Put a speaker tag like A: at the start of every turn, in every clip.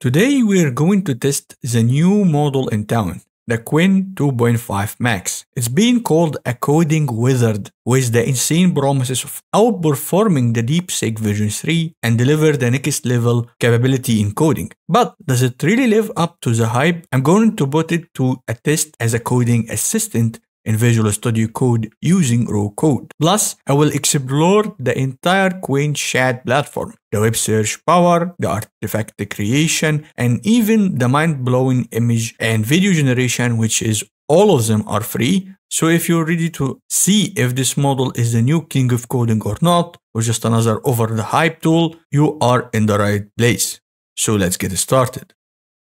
A: Today we're going to test the new model in town, the Qwen 2.5 Max. It's been called a coding wizard with the insane promises of outperforming the DeepSeek version 3 and deliver the next level capability in coding. But does it really live up to the hype? I'm going to put it to a test as a coding assistant in Visual Studio Code using raw code. Plus, I will explore the entire Qwen chat platform, the web search power, the artifact creation, and even the mind-blowing image and video generation, which is all of them are free. So if you're ready to see if this model is the new king of coding or not, or just another over-the-hype tool, you are in the right place. So let's get started.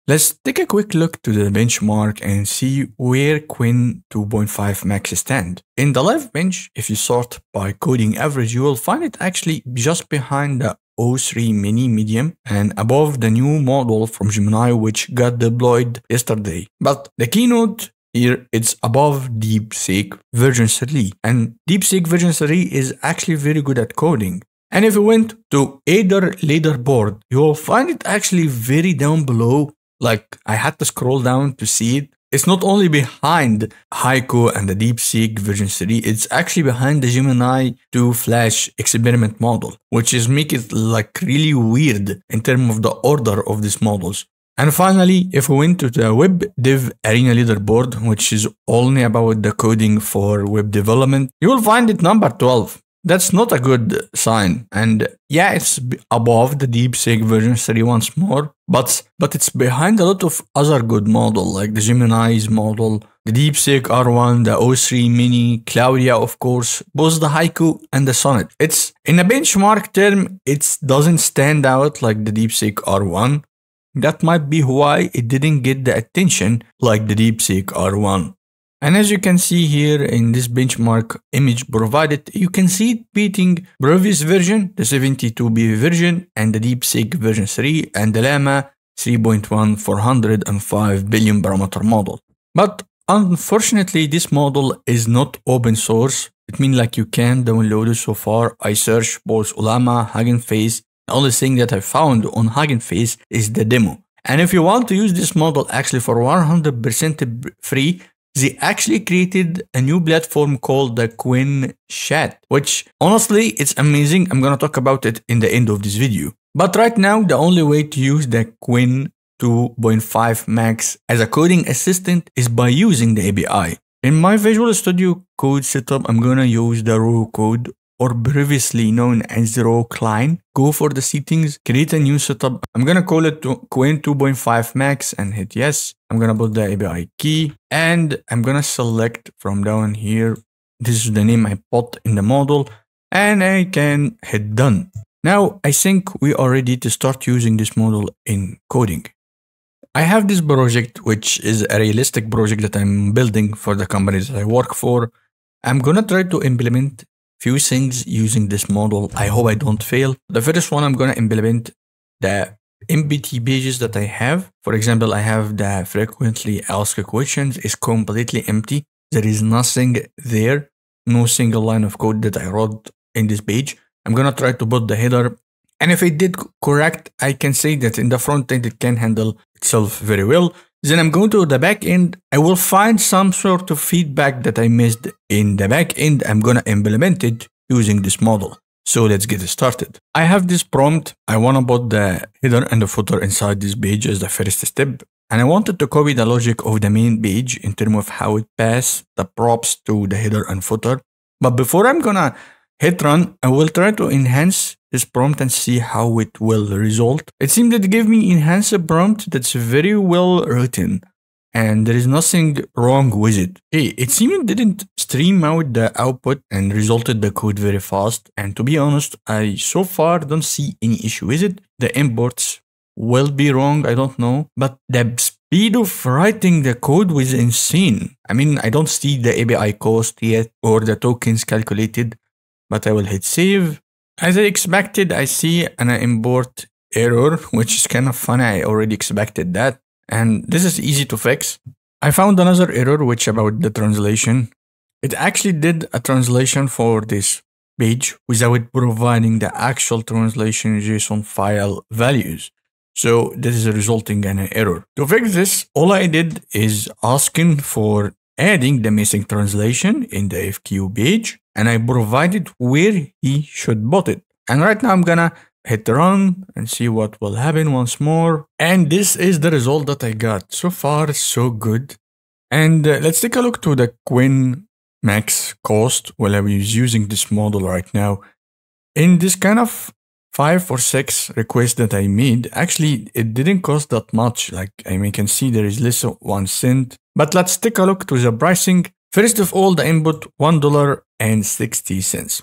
A: Let's take a quick look to the benchmark and see where Qwen 2.5 Max stand. In the live bench, if you sort by coding average, you will find it actually just behind the O3 Mini Medium and above the new model from Gemini which got deployed yesterday. But the keynote here, it's above DeepSeek version 3, and DeepSeek version 3 is actually very good at coding. And if you went to either leaderboard, you will find it actually very down below. Like, I had to scroll down to see it. It's not only behind Haiku and the DeepSeek version 3, it's actually behind the Gemini 2 Flash experiment model, which is make it like really weird in terms of the order of these models. And finally, if we went to the Web Dev Arena leaderboard, which is only about the coding for web development, you will find it number 12. That's not a good sign, and yeah, it's above the DeepSeek version 3 once more, but it's behind a lot of other good models like the Gemini's model, the DeepSeek R1, the O3 Mini, Claudia of course, both the Haiku and the Sonnet. It's in a benchmark term, it doesn't stand out like the DeepSeek R1. That might be why it didn't get the attention like the DeepSeek R1. And as you can see here in this benchmark image provided, you can see it beating previous version, the 72B version, and the DeepSeek version 3, and the Llama 3.1 405 billion parameter model. But unfortunately, this model is not open source. It means like you can download it so far. I searched both Llama, Hugging Face. The only thing that I found on Hugging Face is the demo. And if you want to use this model actually for 100% free, they actually created a new platform called the Qwen Chat, which honestly, it's amazing. I'm going to talk about it in the end of this video. But right now, the only way to use the Qwen 2.5 Max as a coding assistant is by using the API. In my Visual Studio Code setup, I'm going to use the raw code, or previously known as raw client. Go for the settings, create a new setup. I'm gonna call it Qwen 2.5 Max and hit yes. I'm gonna put the API key and I'm gonna select from down here. This is the name I put in the model and I can hit done. Now I think we are ready to start using this model in coding. I have this project, which is a realistic project that I'm building for the companies that I work for. I'm gonna try to implement few things using this model. I hope I don't fail. The first one, I'm going to implement the MPT pages that I have. For example, I have the frequently asked questions is completely empty. There is nothing there, no single line of code that I wrote in this page. I'm going to try to put the header. And if I did correct, I can say that in the front end, it can handle itself very well. Then I'm going to the back end. I will find some sort of feedback that I missed in the back end. I'm going to implement it using this model. So let's get started. I have this prompt. I want to put the header and the footer inside this page as the first step. And I wanted to copy the logic of the main page in terms of how it passes the props to the header and footer. But before I'm going to hit run, I will try to enhance this prompt and see how it will result. It seemed that it gave me enhanced prompt that's very well written and there is nothing wrong with it. Hey, it seemed it didn't stream out the output and resulted the code very fast. And to be honest, I so far don't see any issue with it. The imports will be wrong, I don't know, but the speed of writing the code was insane. I mean, I don't see the API cost yet or the tokens calculated, but I will hit save. As I expected, I see an import error, which is kind of funny. I already expected that. And this is easy to fix. I found another error, which about the translation. It actually did a translation for this page without providing the actual translation JSON file values. So this is resulting in an error. To fix this, all I did is asking for adding the missing translation in the FQ page, and I provided where he should put it. And right now I'm gonna hit run and see what will happen once more. And this is the result that I got. So far, so good. And let's take a look to the Qwen max cost while I was using this model right now. In this kind of 5 or 6 requests that I made, actually it didn't cost that much. Like, I mean, you can see there is less of 1 cent. But let's take a look to the pricing. First of all, the input $1.60.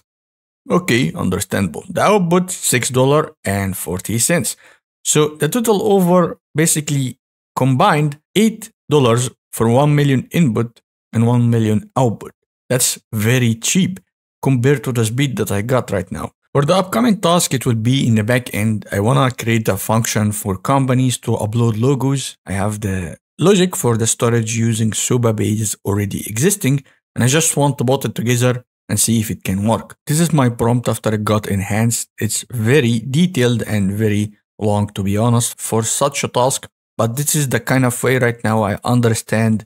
A: Okay, understandable. The output $6.40. So the total over basically combined $8 for 1 million input and 1 million output. That's very cheap compared to the speed that I got right now. For the upcoming task, it will be in the back end. I want to create a function for companies to upload logos. I have the logic for the storage using SOPA base already existing, and I just want to put it together and see if it can work. This is my prompt after it got enhanced. It's very detailed and very long, to be honest, for such a task. But this is the kind of way right now I understand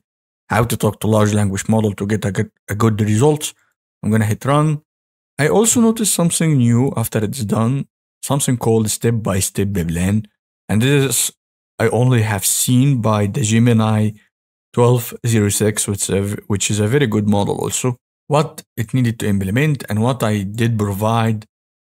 A: how to talk to large language model to get a good result. I'm going to hit run. I also noticed something new after it's done, something called step-by-step plan. And this is, I only have seen by the Gemini 1206, which is a very good model also. What it needed to implement and what I did provide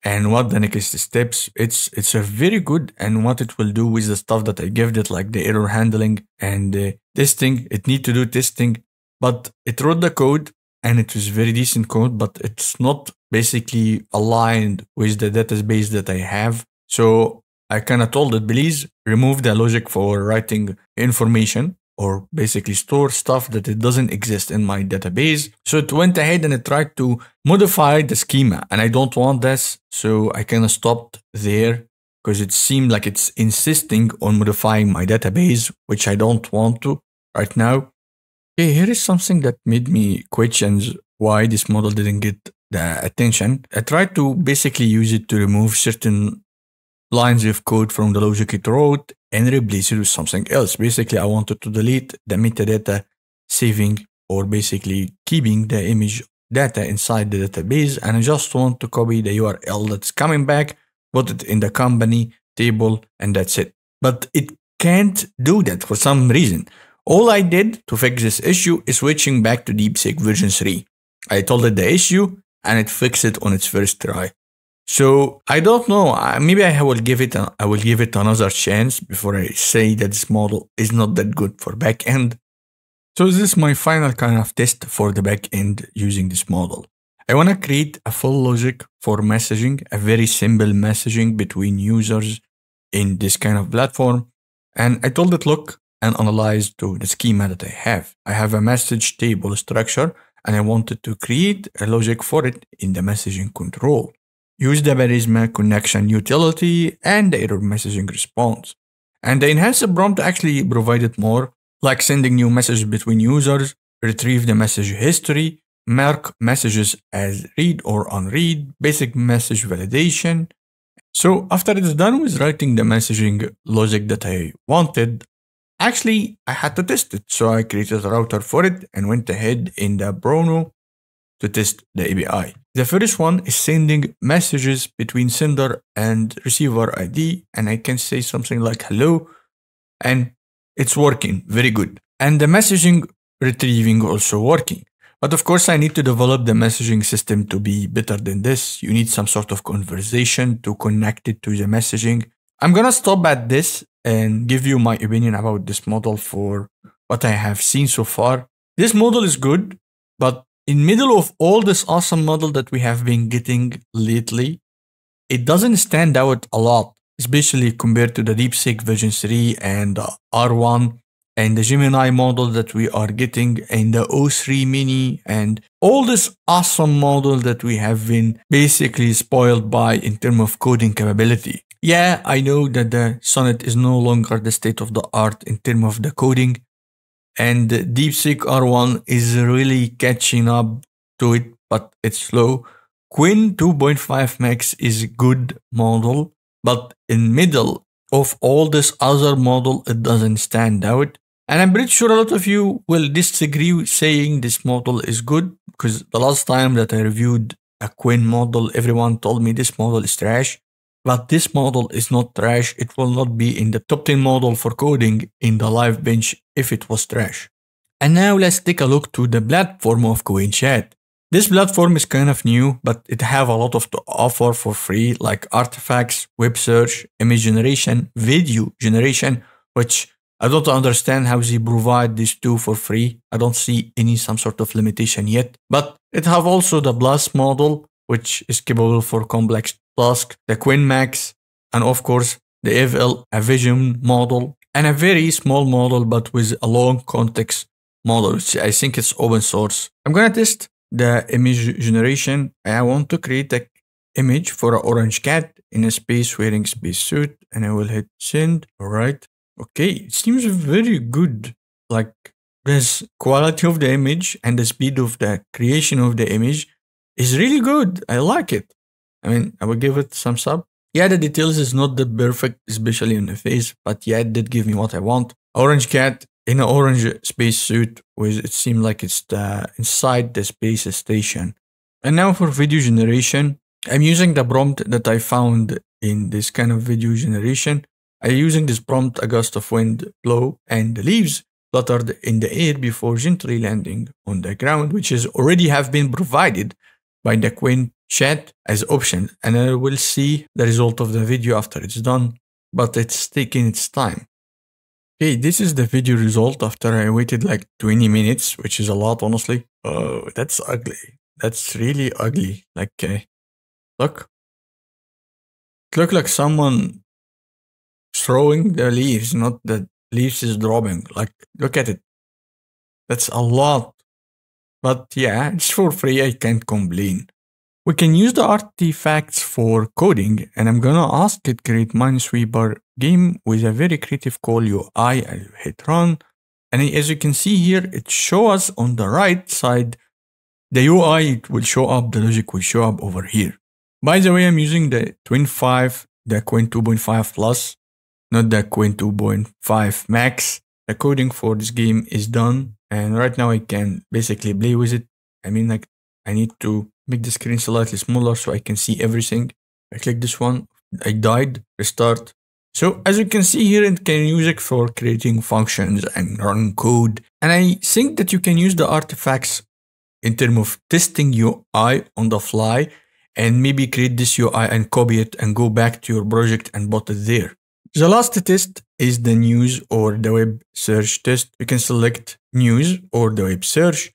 A: and what the next steps, it's a very good, and what it will do with the stuff that I gave it, like the error handling and testing. It need to do testing, but it wrote the code and it was very decent code, but it's not basically aligned with the database that I have. So I kind of told it, please remove the logic for writing information or basically store stuff that it doesn't exist in my database. So it went ahead and it tried to modify the schema, and I don't want this. So I kind of stopped there because it seemed like it's insisting on modifying my database, which I don't want to right now. Okay, here is something that made me question why this model didn't get the attention. I tried to basically use it to remove certain lines of code from the logic it wrote and replace it with something else. Basically, I wanted to delete the metadata saving or basically keeping the image data inside the database, and I just want to copy the URL that's coming back, put it in the company table, and that's it. But it can't do that for some reason. All I did to fix this issue is switching back to DeepSeek version 3. I told it the issue and it fixed it on its first try. So I don't know, maybe I will give it another chance before I say that this model is not that good for backend. So this is my final kind of test for the backend using this model. I want to create a full logic for messaging, a very simple messaging between users in this kind of platform. And I told it, look and analyze to the schema that I have. I have a message table structure and I wanted to create a logic for it in the messaging control. Use the Charisma connection utility and the error messaging response. And the enhanced prompt actually provided more, like sending new messages between users, retrieve the message history, mark messages as read or unread, basic message validation. So after it's done with writing the messaging logic that I wanted, actually I had to test it. So I created a router for it and went ahead in the Bruno to test the API. The first one is sending messages between sender and receiver ID, and I can say something like hello, and it's working very good. And the messaging retrieving also working. But of course, I need to develop the messaging system to be better than this. You need some sort of conversation to connect it to the messaging. I'm gonna stop at this and give you my opinion about this model for what I have seen so far. This model is good, but in middle of all this awesome model that we have been getting lately, it doesn't stand out a lot, especially compared to the DeepSeek version 3 and the R1 and the Gemini model that we are getting and the O3 mini and all this awesome model that we have been basically spoiled by in terms of coding capability. Yeah, I know that the Sonnet is no longer the state of the art in terms of the coding, and the DeepSeek R1 is really catching up to it, but it's slow. Qwen 2.5 Max is a good model, but in middle of all this other model, it doesn't stand out. And I'm pretty sure a lot of you will disagree saying this model is good, because the last time that I reviewed a Qwen model, everyone told me this model is trash. But this model is not trash. It will not be in the top 10 model for coding in the live bench if it was trash. And now let's take a look to the platform of Qwen Chat. This platform is kind of new, but it have a lot of to offer for free, like artifacts, web search, image generation, video generation, which I don't understand how they provide these two for free. I don't see some sort of limitation yet. But it have also the Plus model, which is capable for complex tasks, the Qwen Max, and of course the FL, a vision model, and a very small model but with a long context model, which I think it's open source. I'm gonna test the image generation. I want to create an image for an orange cat in a space wearing spacesuit, and I will hit send. All right. Okay, it seems very good. Like, the quality of the image and the speed of the creation of the image is really good. I like it. I mean, I will give it some sub. Yeah, the details is not that perfect, especially in the face, but yeah, it did give me what I want. Orange cat in an orange spacesuit, with it seemed like it's inside the space station. And now for video generation, I'm using the prompt that I found in this kind of video generation. I'm using this prompt: a gust of wind blow and the leaves fluttered in the air before gently landing on the ground, which is already have been provided by the Qwen Chat as option. And I will see the result of the video after it's done, but it's taking its time. Okay, this is the video result after I waited like 20 minutes, which is a lot, honestly. Oh, that's ugly. That's really ugly. Like, look. It looks like someone throwing the leaves, not the leaves is dropping. Like, look at it. That's a lot. But yeah, it's for free. I can't complain. We can use the artifacts for coding, and I'm gonna ask it create Minesweeper game with a very creative call UI. I'll hit run, and as you can see here, it shows us on the right side the UI. It will show up, the logic will show up over here. By the way, I'm using the 2.5, the Qwen 2.5 Plus, not the Qwen 2.5 Max. The coding for this game is done, and right now I can basically play with it. I mean, like, I need to make the screen slightly smaller so I can see everything. I click this one, I died, restart. So as you can see here, it can use it for creating functions and running code. And I think that you can use the artifacts in terms of testing UI on the fly, and maybe create this UI and copy it and go back to your project and put it there. The last test is the news or the web search test. You can select news or the web search,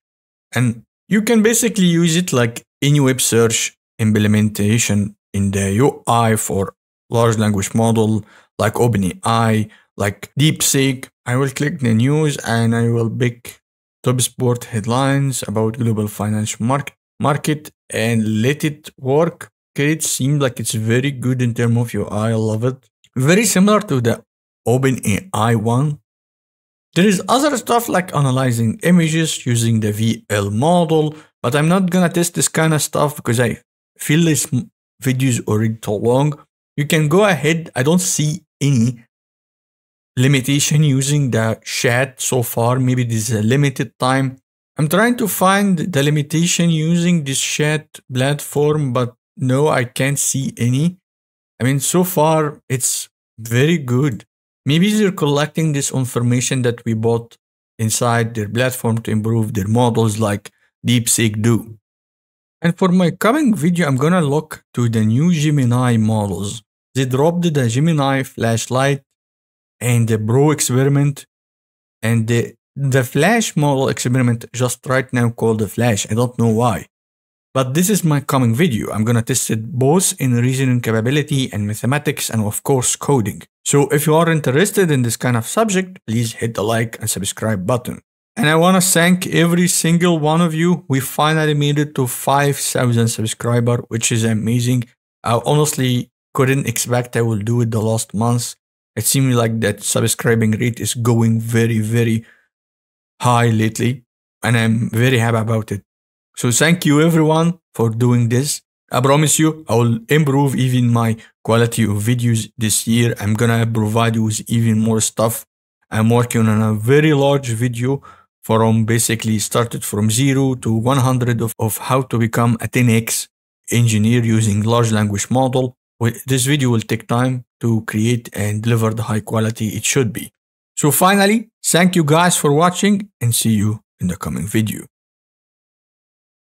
A: and you can basically use it like any web search implementation in the UI for large language model like OpenAI, like DeepSeek. I will click the news and I will pick top sport headlines about global financial market and let it work. Okay, it seems like it's very good in terms of UI. I love it. Very similar to the OpenAI one. There is other stuff like analyzing images using the VL model, but I'm not gonna test this kind of stuff because I feel this video is already too long. You can go ahead. I don't see any limitation using the chat so far. Maybe this is a limited time. I'm trying to find the limitation using this chat platform, but no, I can't see any. I mean, so far it's very good. Maybe they're collecting this information that we bought inside their platform to improve their models like DeepSeek do. And for my coming video, I'm gonna look to the new Gemini models. They dropped the Gemini flashlight and the Pro experiment and the Flash model experiment just right now called the Flash. I don't know why. But this is my coming video. I'm gonna test it both in reasoning capability and mathematics and of course coding. So if you are interested in this kind of subject, please hit the like and subscribe button. And I wanna thank every single one of you. We finally made it to 5,000 subscribers, which is amazing. I honestly couldn't expect I will do it the last month. It seems like that subscribing rate is going very, very high lately, and I'm very happy about it. So thank you everyone for doing this. I promise you I will improve even my quality of videos this year. I'm gonna provide you with even more stuff. I'm working on a very large video from basically started from 0 to 100 of how to become a 10x engineer using large language model. This video will take time to create and deliver the high quality it should be. So finally, thank you guys for watching and see you in the coming video.